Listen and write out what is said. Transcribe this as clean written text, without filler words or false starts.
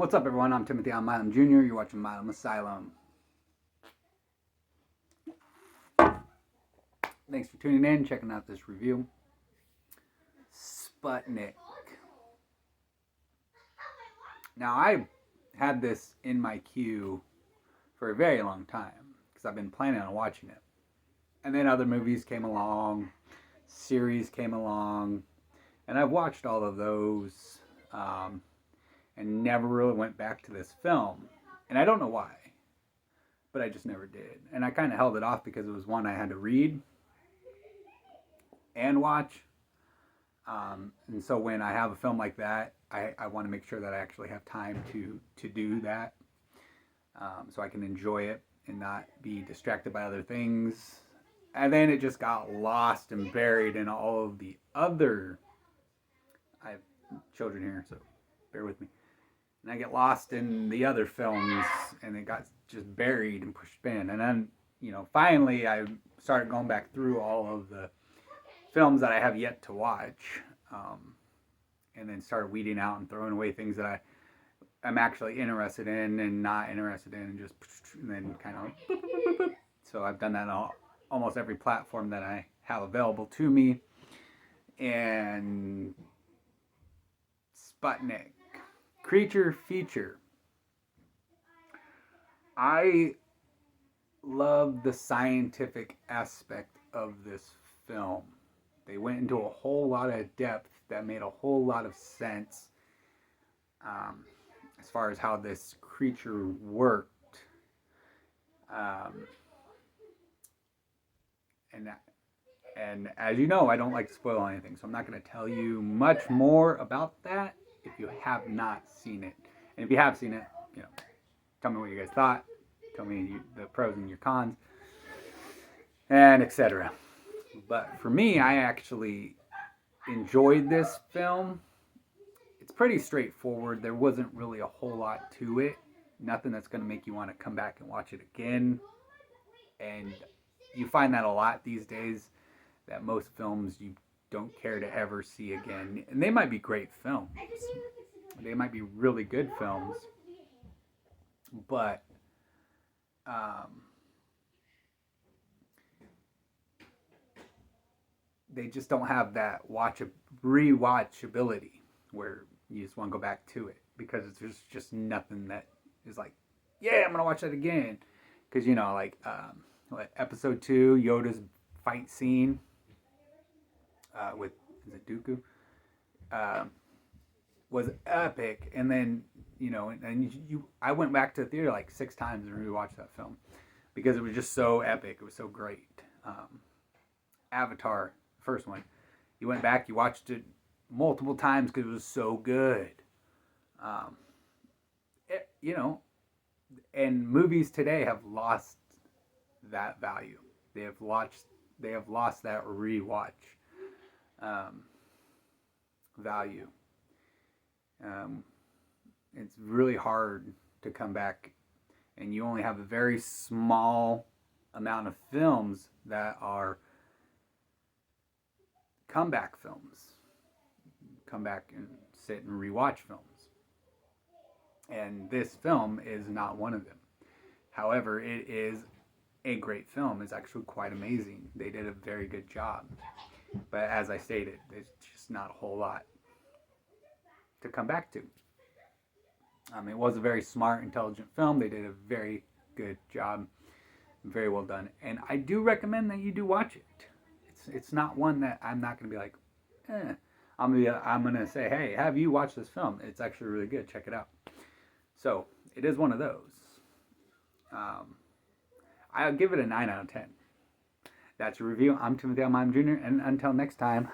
What's up, everyone? I'm Timothy Milamasylum Jr. You're watching Milamasylum. Thanks for tuning in, checking out this review. Sputnik. Now, I had this in my queue for a very long time because I've been planning on watching it. And then other movies came along, series came along, and I've watched all of those and never really went back to this film. And I don't know why, but I just never did. And I kind of held it off because it was one I had to read and watch. And so when I have a film like that, I want to make sure that I actually have time to do that, so I can enjoy it and not be distracted by other things. And then it just got lost and buried in all of the other... I have children here, so bear with me. And I get lost in the other films, and it got just buried and pushed in. And then, finally I started going back through all of the films that I have yet to watch, and then started weeding out and throwing away things that I'm actually interested in and not interested in, and then kind of... So I've done that on almost every platform that I have available to me. And Sputnik. Creature feature. I love the scientific aspect of this film. They went into a whole lot of depth that made a whole lot of sense as far as how this creature worked. And as you know, I don't like to spoil anything, so I'm not going to tell you much more about that if you have not seen it. And if you have seen it, tell me what you guys thought. Tell me the pros and your cons, and etc. But for me, I actually enjoyed this film. It's pretty straightforward. There wasn't really a whole lot to it. Nothing that's going to make you want to come back and watch it again. And you find that a lot these days, that most films you don't care to ever see again. And they might be great films. They might be really good films. But they just don't have that rewatchability where you just want to go back to it, because there's just nothing that is like, yeah, I'm going to watch that again. Because, episode 2, Yoda's fight scene with, is it Dooku? Was epic. And then, I went back to the theater like 6 times and rewatched that film because it was just so epic. It was so great. Avatar, first one. You went back, you watched it multiple times because it was so good. And movies today have lost that value. They have lost that rewatch value. It's really hard to come back, and you only have a very small amount of films that are comeback films. Come back and sit and rewatch films. And this film is not one of them. However, it is a great film. It's actually quite amazing. They did a very good job. But as I stated, there's just not a whole lot to come back to. It was a very smart, intelligent film. They did a very good job. Very well done. And I do recommend that you do watch it. It's not one that I'm not going to be like, I'm going to say, hey, have you watched this film? It's actually really good. Check it out. So, it is one of those. I'll give it a 9 out of 10. That's your review. I'm Timothy Milamasylum Jr. And until next time,